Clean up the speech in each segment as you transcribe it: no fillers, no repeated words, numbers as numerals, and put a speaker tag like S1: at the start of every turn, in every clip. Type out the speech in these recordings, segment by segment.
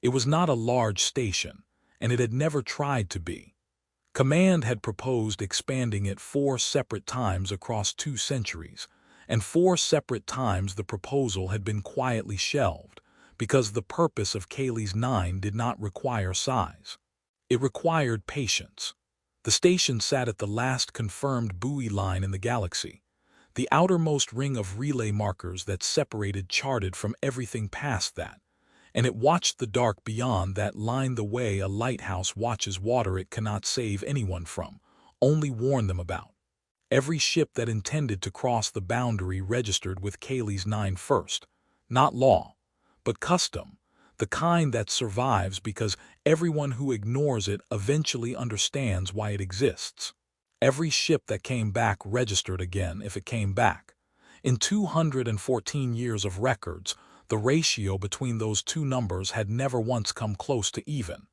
S1: It was not a large station, and it had never tried to be. Command had proposed expanding it 4 separate times across 2 centuries, and 4 separate times the proposal had been quietly shelved, because the purpose of Cayley's 9 did not require size. It required patience. The station sat at the last confirmed buoy line in the galaxy, the outermost ring of relay markers that separated charted from everything past that, and it watched the dark beyond that line the way a lighthouse watches water it cannot save anyone from, only warn them about. Every ship that intended to cross the boundary registered with Cayley's 9 first, not law, but custom, the kind that survives because everyone who ignores it eventually understands why it exists. Every ship that came back registered again if it came back. In 214 years of records, the ratio between those two numbers had never once come close to even.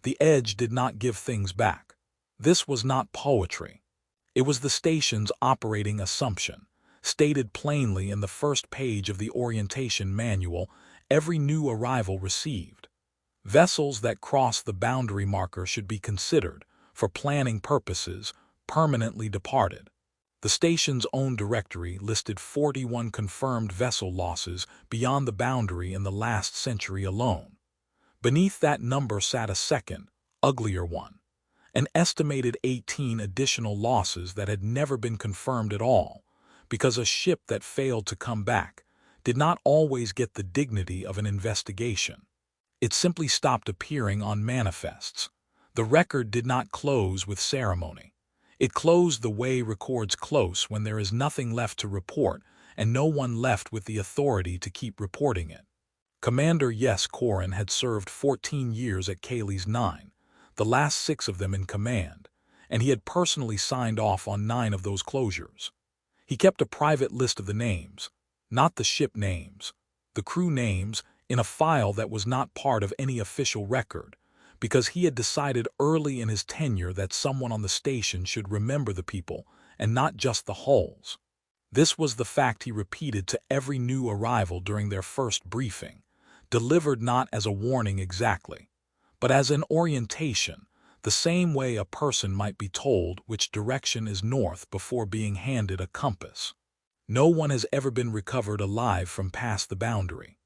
S1: The edge did not give things back. This was not poetry. It was the station's operating assumption, stated plainly in the first page of the orientation manual every new arrival received. Vessels that cross the boundary marker should be considered, for planning purposes, permanently departed. The station's own directory listed 41 confirmed vessel losses beyond the boundary in the last century alone. Beneath that number sat a second, uglier one. An estimated 18 additional losses that had never been confirmed at all, because a ship that failed to come back did not always get the dignity of an investigation. It simply stopped appearing on manifests. The record did not close with ceremony. It closed the way records close when there is nothing left to report and no one left with the authority to keep reporting it. Commander Yes Corrin had served 14 years at Cayley's 9, the last 6 of them in command, and he had personally signed off on 9 of those closures. He kept a private list of the names, not the ship names, the crew names, in a file that was not part of any official record, because he had decided early in his tenure that someone on the station should remember the people and not just the hulls. This was the fact he repeated to every new arrival during their first briefing, delivered not as a warning exactly, but as an orientation, the same way a person might be told which direction is north before being handed a compass. No one has ever been recovered alive from past the boundary.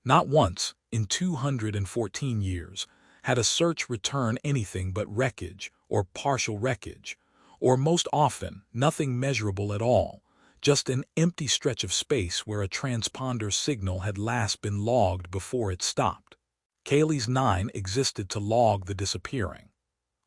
S1: Not once, in 214 years, had a search return anything but wreckage or partial wreckage, or most often nothing measurable at all, just an empty stretch of space where a transponder signal had last been logged before it stopped. Cayley's 9 existed to log the disappearing.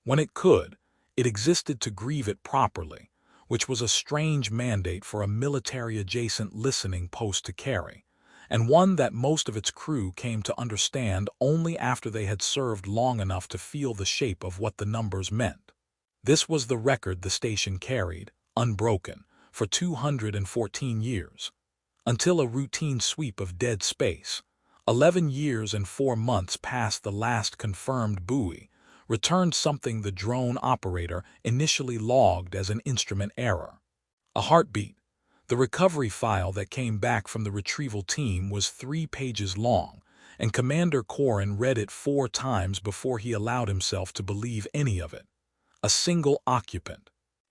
S1: When it could, it existed to grieve it properly, which was a strange mandate for a military-adjacent listening post to carry, and one that most of its crew came to understand only after they had served long enough to feel the shape of what the numbers meant. This was the record the station carried, unbroken, for 214 years, until a routine sweep of dead space, 11 years and 4 months past the last confirmed buoy, returned something the drone operator initially logged as an instrument error. A heartbeat. The recovery file that came back from the retrieval team was 3 pages long, and Commander Corrin read it 4 times before he allowed himself to believe any of it. A single occupant.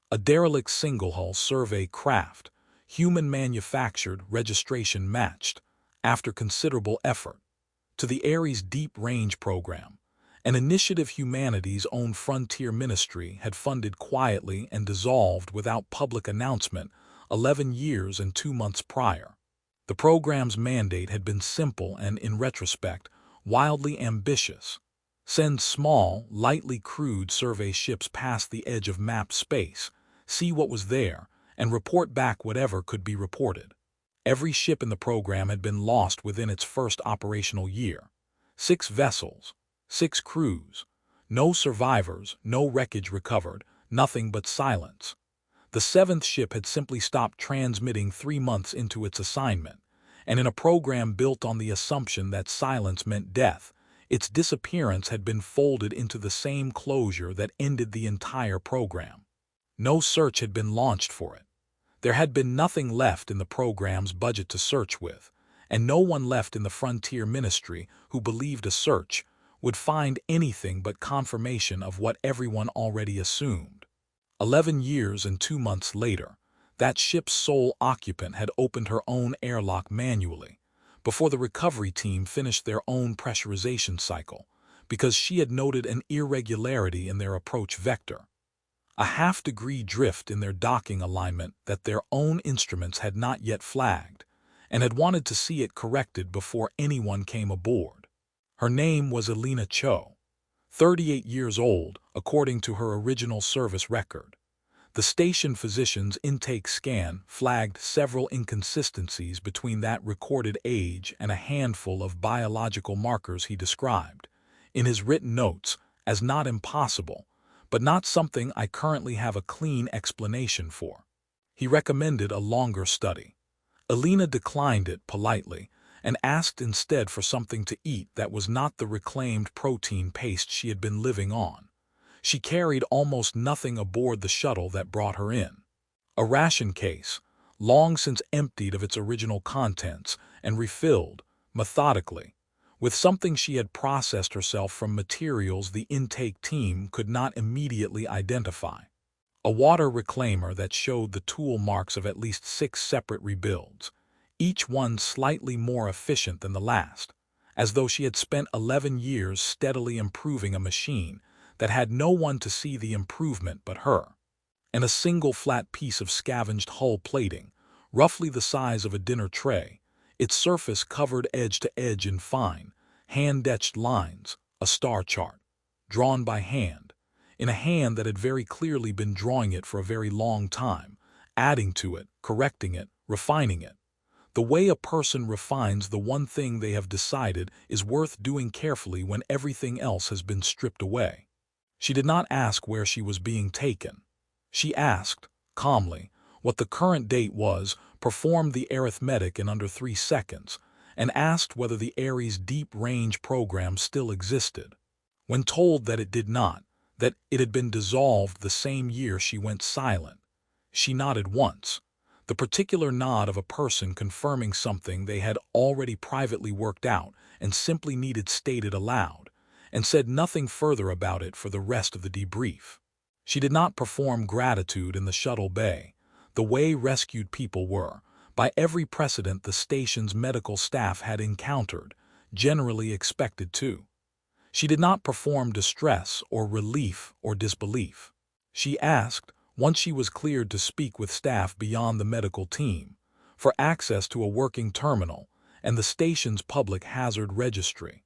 S1: A derelict single-hull survey craft, human-manufactured, registration matched, after considerable effort, to the Ares Deep Range Program, an initiative humanity's own frontier ministry had funded quietly and dissolved without public announcement 11 years and 2 months prior. The program's mandate had been simple and, in retrospect, wildly ambitious. Send small, lightly crewed survey ships past the edge of mapped space, see what was there, and report back whatever could be reported. Every ship in the program had been lost within its first operational year. 6 vessels, 6 crews, no survivors, no wreckage recovered, nothing but silence. The 7th ship had simply stopped transmitting 3 months into its assignment, and in a program built on the assumption that silence meant death, its disappearance had been folded into the same closure that ended the entire program. No search had been launched for it. There had been nothing left in the program's budget to search with, and no one left in the Frontier Ministry who believed a search, would find anything but confirmation of what everyone already assumed. 11 years and 2 months later, that ship's sole occupant had opened her own airlock manually, before the recovery team finished their own pressurization cycle, because she had noted an irregularity in their approach vector, a half-degree drift in their docking alignment that their own instruments had not yet flagged, and had wanted to see it corrected before anyone came aboard. Her name was Elena Cho, 38 years old, according to her original service record. The station physician's intake scan flagged several inconsistencies between that recorded age and a handful of biological markers he described, in his written notes, as not impossible, but not something I currently have a clean explanation for. He recommended a longer study. Elena declined it politely and asked instead for something to eat that was not the reclaimed protein paste she had been living on. She carried almost nothing aboard the shuttle that brought her in. A ration case, long since emptied of its original contents and refilled, methodically, with something she had processed herself from materials the intake team could not immediately identify. A water reclaimer that showed the tool marks of at least 6 separate rebuilds, each one slightly more efficient than the last, as though she had spent 11 years steadily improving a machine that had no one to see the improvement but her. And a single flat piece of scavenged hull plating, roughly the size of a dinner tray, its surface covered edge to edge in fine, hand-etched lines, a star chart, drawn by hand, in a hand that had very clearly been drawing it for a very long time, adding to it, correcting it, refining it. The way a person refines the one thing they have decided is worth doing carefully when everything else has been stripped away. She did not ask where she was being taken. She asked, calmly, what the current date was, performed the arithmetic in under 3 seconds, and asked whether the Ares deep-range program still existed. When told that it did not, that it had been dissolved the same year she went silent, she nodded once, the particular nod of a person confirming something they had already privately worked out and simply needed stated aloud, and said nothing further about it for the rest of the debrief. She did not perform gratitude in the shuttle bay, the way rescued people were, by every precedent the station's medical staff had encountered, generally expected to. She did not perform distress or relief or disbelief. She asked, once she was cleared to speak with staff beyond the medical team, for access to a working terminal and the station's public hazard registry.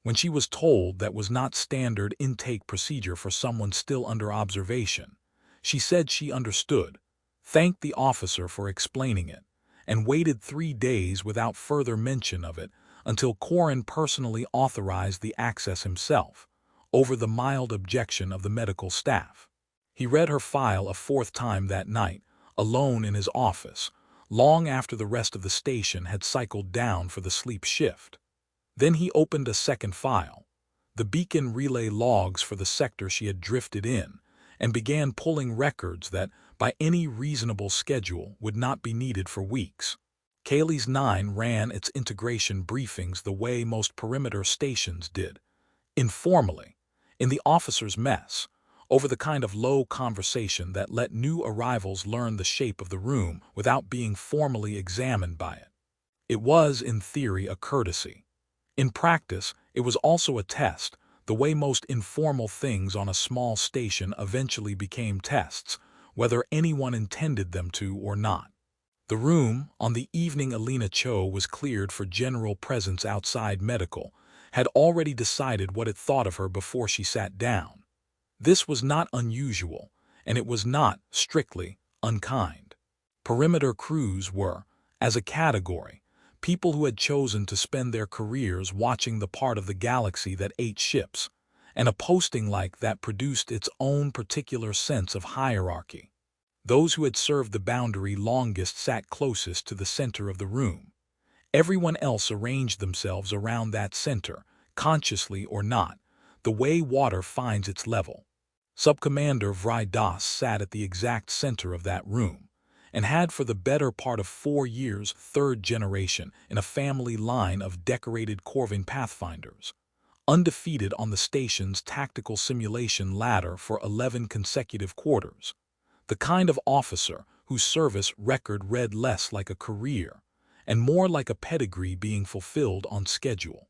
S1: When she was told that was not standard intake procedure for someone still under observation, she said she understood, thanked the officer for explaining it, and waited 3 days without further mention of it until Corin personally authorized the access himself, over the mild objection of the medical staff. He read her file a 4th time that night, alone in his office, long after the rest of the station had cycled down for the sleep shift. Then he opened a second file, the beacon relay logs for the sector she had drifted in, and began pulling records that, by any reasonable schedule, would not be needed for weeks. Cayley's 9 ran its integration briefings the way most perimeter stations did, informally, in the officers' mess, over the kind of low conversation that let new arrivals learn the shape of the room without being formally examined by it. It was, in theory, a courtesy. In practice, it was also a test, the way most informal things on a small station eventually became tests, whether anyone intended them to or not. The room, on the evening Elena Cho was cleared for general presence outside medical, had already decided what it thought of her before she sat down. This was not unusual, and it was not, strictly, unkind. Perimeter crews were, as a category, people who had chosen to spend their careers watching the part of the galaxy that ate ships, and a posting like that produced its own particular sense of hierarchy. Those who had served the boundary longest sat closest to the center of the room. Everyone else arranged themselves around that center, consciously or not, the way water finds its level. Subcommander Vry Das sat at the exact center of that room, and had for the better part of 4 years 3rd generation in a family line of decorated Corvin Pathfinders, undefeated on the station's tactical simulation ladder for 11 consecutive quarters. The kind of officer whose service record read less like a career and more like a pedigree being fulfilled on schedule.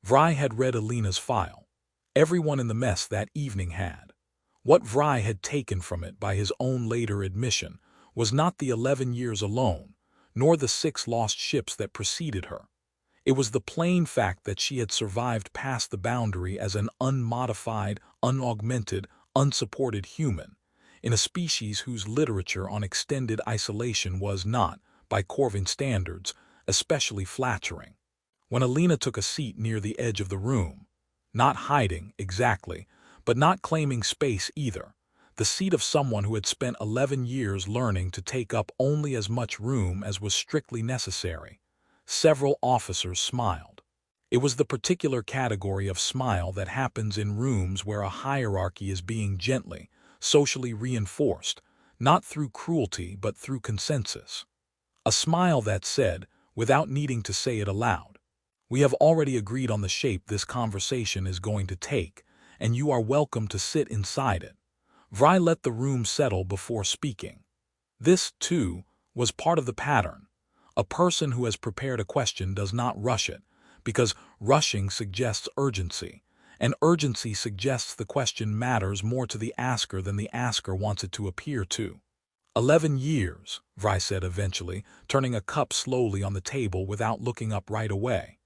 S1: Vry had read Alina's file. Everyone in the mess that evening had. What Vry had taken from it by his own later admission was not the 11 years alone, nor the 6 lost ships that preceded her. It was the plain fact that she had survived past the boundary as an unmodified, unaugmented, unsupported human, in a species whose literature on extended isolation was not, by Corvin standards, especially flattering. When Alina took a seat near the edge of the room, not hiding, exactly, but not claiming space either, the seat of someone who had spent 11 years learning to take up only as much room as was strictly necessary, several officers smiled. It was the particular category of smile that happens in rooms where a hierarchy is being gently, socially reinforced, not through cruelty but through consensus. A smile that said, without needing to say it aloud, "We have already agreed on the shape this conversation is going to take, and you are welcome to sit inside it." Vry let the room settle before speaking. This, too, was part of the pattern. A person who has prepared a question does not rush it, because rushing suggests urgency, and urgency suggests the question matters more to the asker than the asker wants it to appear to. 11 years, Vry said eventually, turning a cup slowly on the table without looking up right away.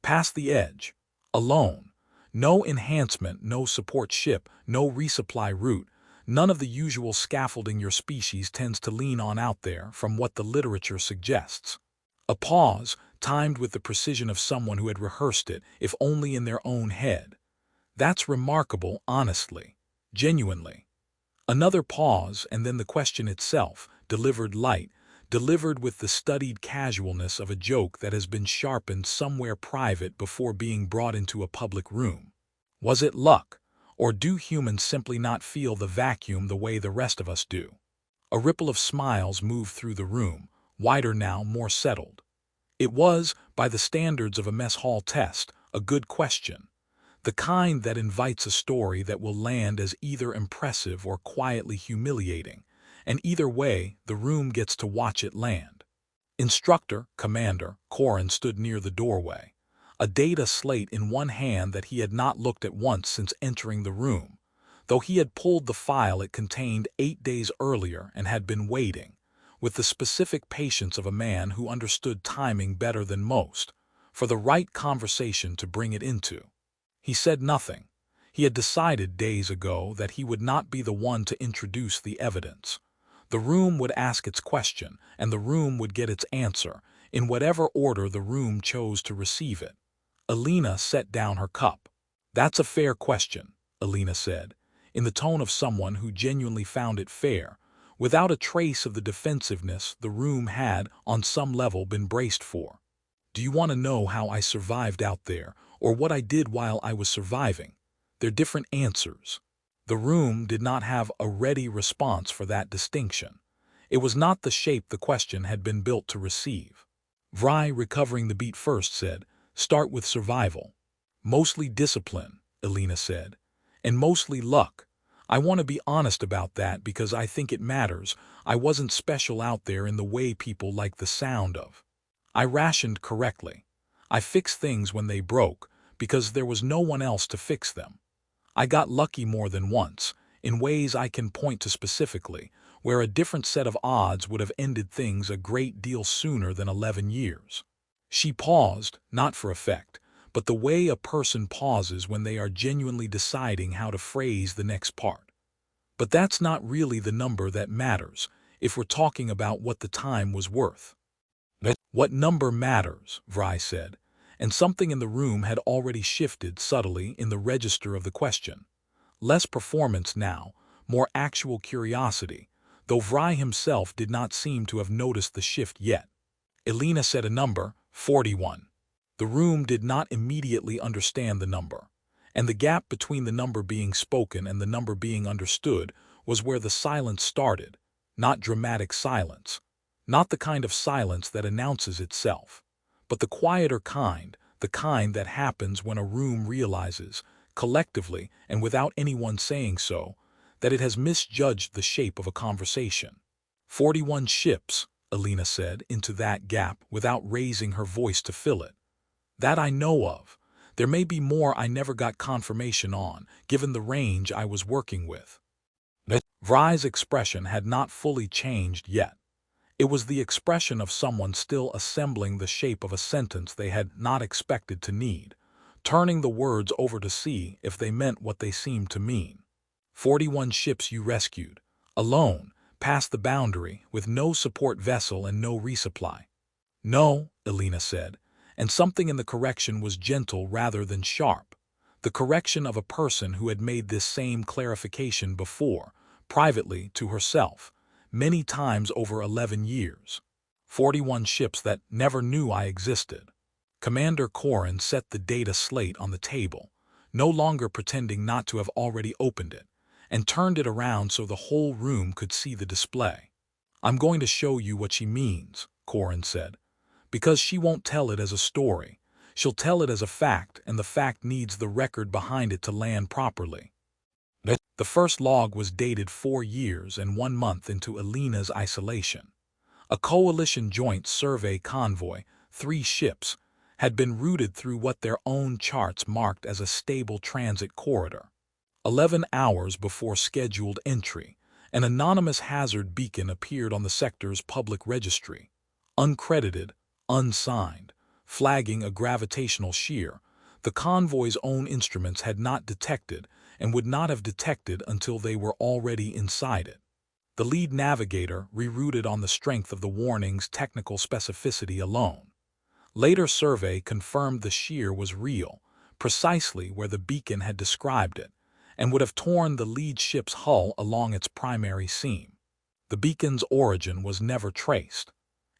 S1: Past the edge. Alone. No enhancement, no support ship, no resupply route, none of the usual scaffolding your species tends to lean on out there from what the literature suggests. A pause, timed with the precision of someone who had rehearsed it, if only in their own head. That's remarkable, honestly. Genuinely. Another pause, and then the question itself, delivered light, delivered with the studied casualness of a joke that has been sharpened somewhere private before being brought into a public room. Was it luck, or do humans simply not feel the vacuum the way the rest of us do? A ripple of smiles moved through the room, wider now, more settled. It was, by the standards of a mess hall test, a good question. The kind that invites a story that will land as either impressive or quietly humiliating, and either way, the room gets to watch it land. Instructor, Commander, Corin stood near the doorway, a data slate in one hand that he had not looked at once since entering the room, though he had pulled the file it contained 8 days earlier and had been waiting, with the specific patience of a man who understood timing better than most, for the right conversation to bring it into. He said nothing. He had decided days ago that he would not be the one to introduce the evidence. The room would ask its question, and the room would get its answer, in whatever order the room chose to receive it. Alina set down her cup. "That's a fair question," Alina said, in the tone of someone who genuinely found it fair, without a trace of the defensiveness the room had, on some level, been braced for. "Do you want to know how I survived out there, or what I did while I was surviving? They're different answers." The room did not have a ready response for that distinction. It was not the shape the question had been built to receive. Vry, recovering the beat first, said, "Start with survival." "Mostly discipline," Alina said, "and mostly luck. I want to be honest about that because I think it matters. I wasn't special out there in the way people like the sound of. I rationed correctly. I fixed things when they broke because there was no one else to fix them. I got lucky more than once, in ways I can point to specifically, where a different set of odds would have ended things a great deal sooner than 11 years. She paused, not for effect, but the way a person pauses when they are genuinely deciding how to phrase the next part. But that's not really the number that matters, if we're talking about what the time was worth. What number matters, Vry said, and something in the room had already shifted subtly in the register of the question. Less performance now, more actual curiosity, though Vry himself did not seem to have noticed the shift yet. Alina said a number, 41. The room did not immediately understand the number, and the gap between the number being spoken and the number being understood was where the silence started, not dramatic silence, not the kind of silence that announces itself, but the quieter kind, the kind that happens when a room realizes, collectively and without anyone saying so, that it has misjudged the shape of a conversation. 41 ships, Alina said into that gap without raising her voice to fill it. That I know of. There may be more I never got confirmation on, given the range I was working with. Vrai's expression had not fully changed yet. It was the expression of someone still assembling the shape of a sentence they had not expected to need, turning the words over to see if they meant what they seemed to mean. 41 ships you rescued, alone, past the boundary, with no support vessel and no resupply. No, Alina said, and something in the correction was gentle rather than sharp. The correction of a person who had made this same clarification before, privately to herself, many times over 11 years. 41 ships that never knew I existed. Commander Corin set the data slate on the table, no longer pretending not to have already opened it, and turned it around so the whole room could see the display. I'm going to show you what she means, Corin said, because she won't tell it as a story. She'll tell it as a fact, and the fact needs the record behind it to land properly. The first log was dated 4 years and 1 month into Alina's isolation. A coalition joint survey convoy, 3 ships, had been routed through what their own charts marked as a stable transit corridor. 11 hours before scheduled entry, an anonymous hazard beacon appeared on the sector's public registry, uncredited, unsigned, flagging a gravitational shear the convoy's own instruments had not detected and would not have detected until they were already inside it. The lead navigator rerouted on the strength of the warning's technical specificity alone. Later survey confirmed the shear was real, precisely where the beacon had described it, and would have torn the lead ship's hull along its primary seam. The beacon's origin was never traced.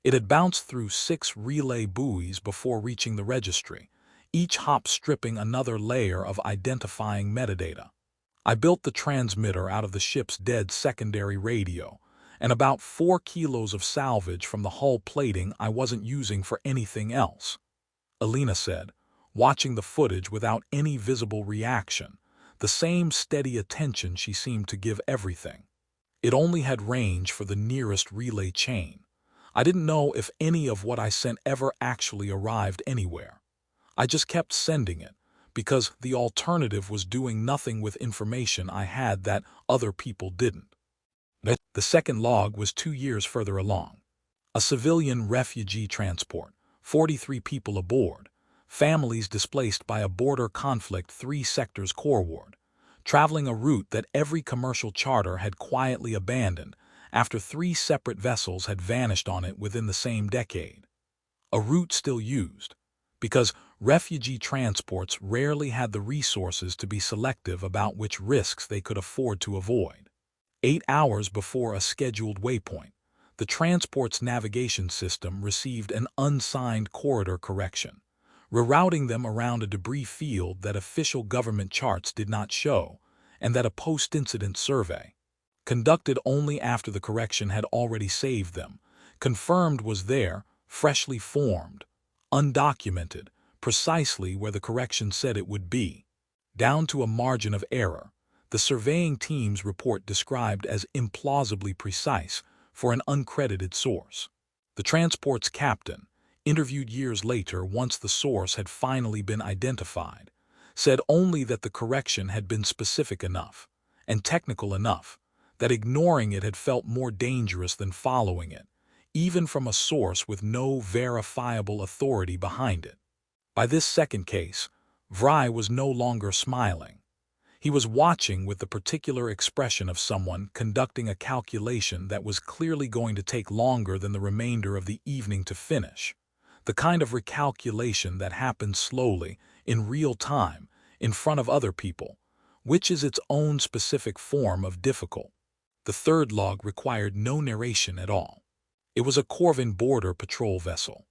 S1: It had bounced through 6 relay buoys before reaching the registry, each hop stripping another layer of identifying metadata. I built the transmitter out of the ship's dead secondary radio, and about 4 kilos of salvage from the hull plating I wasn't using for anything else, Alina said, watching the footage without any visible reaction, the same steady attention she seemed to give everything. It only had range for the nearest relay chain. I didn't know if any of what I sent ever actually arrived anywhere. I just kept sending it, because the alternative was doing nothing with information I had that other people didn't. The second log was 2 years further along. A civilian refugee transport, 43 people aboard, families displaced by a border conflict 3 sectors coreward, traveling a route that every commercial charter had quietly abandoned after 3 separate vessels had vanished on it within the same decade. A route still used, because refugee transports rarely had the resources to be selective about which risks they could afford to avoid. 8 hours before a scheduled waypoint, the transport's navigation system received an unsigned corridor correction, rerouting them around a debris field that official government charts did not show, and that a post-incident survey, conducted only after the correction had already saved them, confirmed was there, freshly formed, undocumented, precisely where the correction said it would be. Down to a margin of error, the surveying team's report described as implausibly precise for an uncredited source. The transport's captain, interviewed years later once the source had finally been identified, said only that the correction had been specific enough and technical enough that ignoring it had felt more dangerous than following it, even from a source with no verifiable authority behind it. By this second case, Vrai was no longer smiling. He was watching with the particular expression of someone conducting a calculation that was clearly going to take longer than the remainder of the evening to finish, the kind of recalculation that happens slowly, in real time, in front of other people, which is its own specific form of difficult. The third log required no narration at all. It was a Corvin border patrol vessel,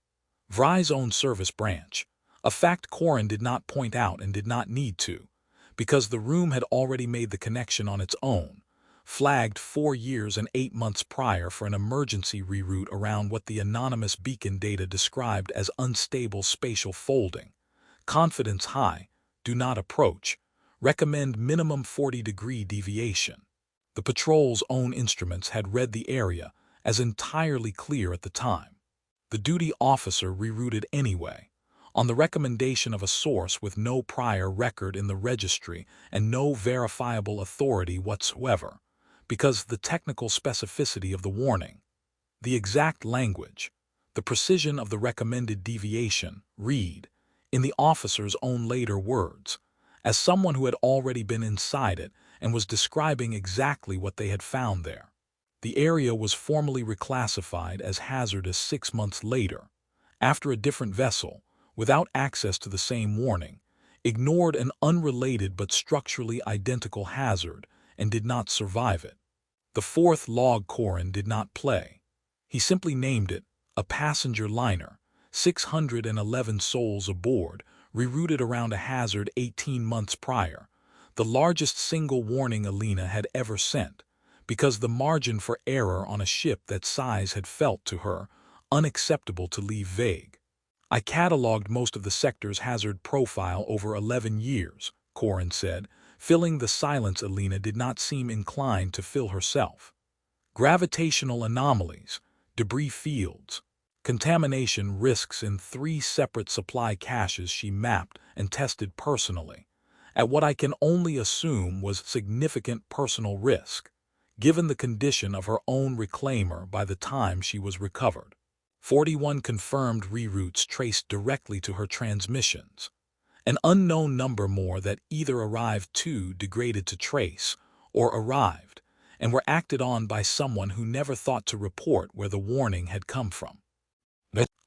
S1: Vrai's own service branch, a fact Corin did not point out and did not need to, because the room had already made the connection on its own, flagged 4 years and 8 months prior for an emergency reroute around what the anonymous beacon data described as unstable spatial folding, Confidence high, do not approach. Recommend minimum 40-degree deviation. The patrol's own instruments had read the area as entirely clear at the time. The duty officer rerouted anyway, on the recommendation of a source with no prior record in the registry and no verifiable authority whatsoever, because the technical specificity of the warning, the exact language, the precision of the recommended deviation, read, in the officer's own later words, as someone who had already been inside it and was describing exactly what they had found there. The area was formally reclassified as hazardous 6 months later, after a different vessel, without access to the same warning, ignored an unrelated but structurally identical hazard and did not survive it. The fourth log Corin did not play. He simply named it a passenger liner, 611 souls aboard, rerouted around a hazard 18 months prior, the largest single warning Alina had ever sent, because the margin for error on a ship that size had felt to her unacceptable to leave vague. I cataloged most of the sector's hazard profile over 11 years, Corin said, filling the silence Alina did not seem inclined to fill herself. Gravitational anomalies, debris fields, contamination risks in 3 separate supply caches she mapped and tested personally, at what I can only assume was significant personal risk, given the condition of her own reclaimer by the time she was recovered. 41 confirmed reroutes traced directly to her transmissions. An unknown number more that either arrived too degraded to trace, or arrived, and were acted on by someone who never thought to report where the warning had come from.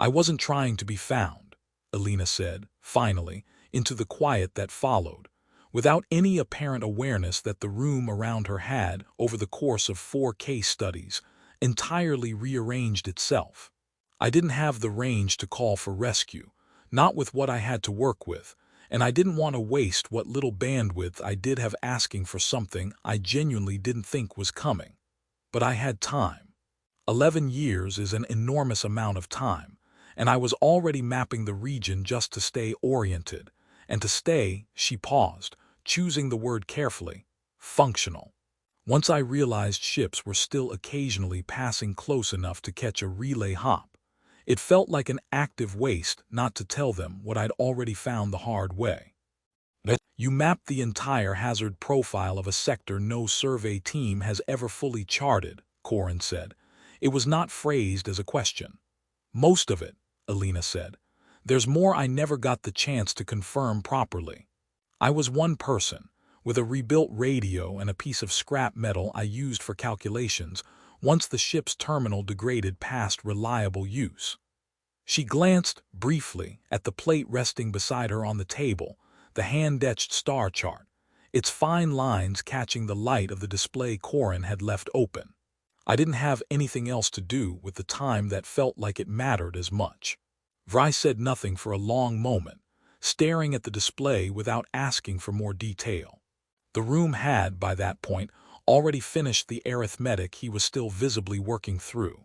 S1: I wasn't trying to be found, Alina said, finally, into the quiet that followed, without any apparent awareness that the room around her had, over the course of 4 case studies, entirely rearranged itself. I didn't have the range to call for rescue, not with what I had to work with, and I didn't want to waste what little bandwidth I did have asking for something I genuinely didn't think was coming. But I had time. 11 years is an enormous amount of time, and I was already mapping the region just to stay oriented, and to stay, she paused, choosing the word carefully, functional. Once I realized ships were still occasionally passing close enough to catch a relay hop, it felt like an active waste not to tell them what I'd already found the hard way. You mapped the entire hazard profile of a sector no survey team has ever fully charted, Corin said. It was not phrased as a question. Most of it, Alina said. There's more I never got the chance to confirm properly. I was one person, with a rebuilt radio and a piece of scrap metal I used for calculations once the ship's terminal degraded past reliable use. She glanced, briefly, at the plate resting beside her on the table, the hand-etched star chart, its fine lines catching the light of the display Corin had left open. I didn't have anything else to do with the time that felt like it mattered as much. Vry said nothing for a long moment, staring at the display without asking for more detail. The room had, by that point, already finished the arithmetic he was still visibly working through.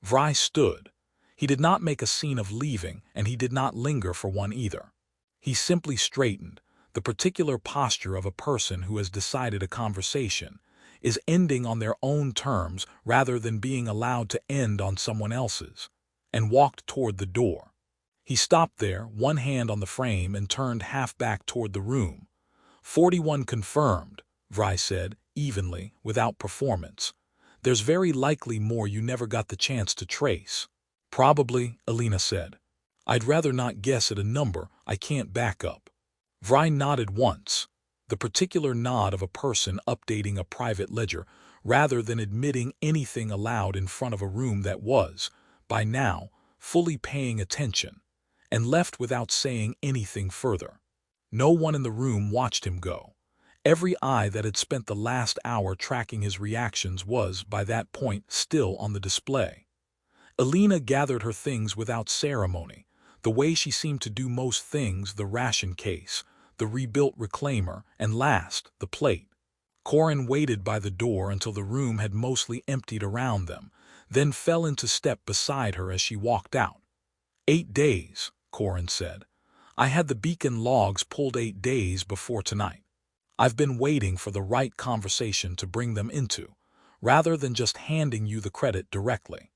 S1: Vry stood. He did not make a scene of leaving, and he did not linger for one either. He simply straightened, the particular posture of a person who has decided a conversation is ending on their own terms rather than being allowed to end on someone else's, and walked toward the door. He stopped there, one hand on the frame, and turned half back toward the room. 41 confirmed, Vry said, evenly, without performance. There's very likely more you never got the chance to trace. Probably, Alina said. I'd rather not guess at a number I can't back up. Vry nodded once, the particular nod of a person updating a private ledger rather than admitting anything aloud in front of a room that was, by now, fully paying attention, and left without saying anything further. No one in the room watched him go. Every eye that had spent the last hour tracking his reactions was, by that point, still on the display. Alina gathered her things without ceremony, the way she seemed to do most things: the ration case, the rebuilt reclaimer, and last, the plate. Corin waited by the door until the room had mostly emptied around them, then fell into step beside her as she walked out. 8 days, Corin said. I had the beacon logs pulled 8 days before tonight. I've been waiting for the right conversation to bring them into, rather than just handing you the credit directly.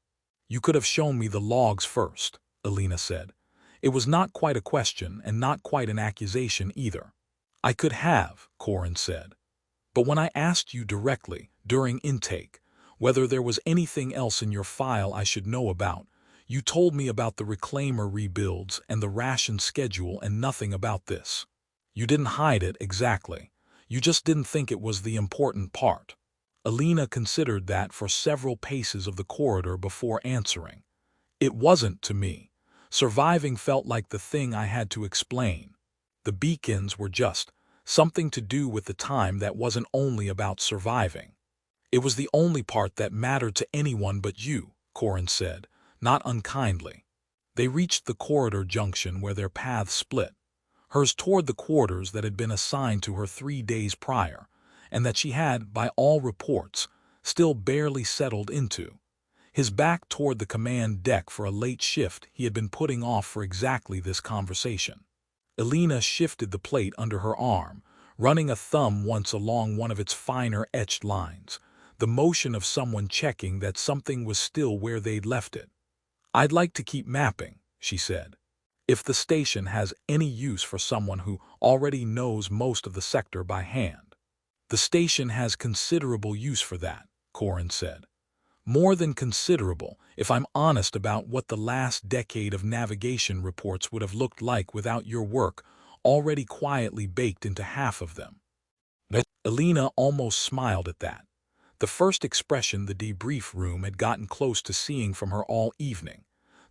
S1: You could have shown me the logs first, Alina said. It was not quite a question and not quite an accusation either. I could have, Corin said. But when I asked you directly, during intake, whether there was anything else in your file I should know about, you told me about the reclaimer rebuilds and the ration schedule and nothing about this. You didn't hide it exactly. You just didn't think it was the important part. Alina considered that for several paces of the corridor before answering. It wasn't to me. Surviving felt like the thing I had to explain. The beacons were just something to do with the time that wasn't only about surviving. It was the only part that mattered to anyone but you, Corin said, not unkindly. They reached the corridor junction where their paths split, hers toward the quarters that had been assigned to her 3 days prior, and that she had, by all reports, still barely settled into. His back toward the command deck for a late shift he had been putting off for exactly this conversation. Alina shifted the plate under her arm, running a thumb once along one of its finer etched lines, the motion of someone checking that something was still where they'd left it. I'd like to keep mapping, she said. If the station has any use for someone who already knows most of the sector by hand. The station has considerable use for that, Corin said. More than considerable, if I'm honest about what the last decade of navigation reports would have looked like without your work already quietly baked into half of them. Alina almost smiled at that. The first expression the debrief room had gotten close to seeing from her all evening,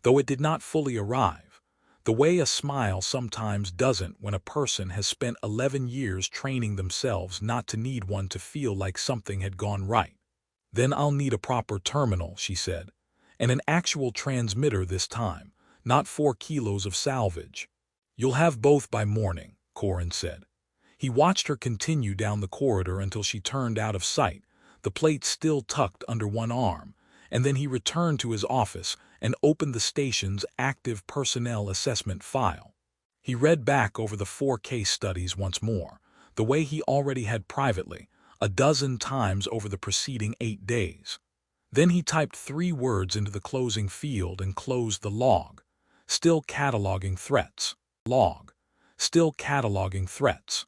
S1: though it did not fully arrive, the way a smile sometimes doesn't when a person has spent 11 years training themselves not to need one to feel like something had gone right. Then I'll need a proper terminal, she said, and an actual transmitter this time, not 4 kilos of salvage. You'll have both by morning, Corin said. He watched her continue down the corridor until she turned out of sight, the plate still tucked under one arm, and then he returned to his office and opened the station's active personnel assessment file. He read back over the 4 case studies once more, the way he already had privately, a dozen times over the preceding 8 days. Then he typed 3 words into the closing field and closed the log. Still cataloging threats. Log. Still cataloging threats.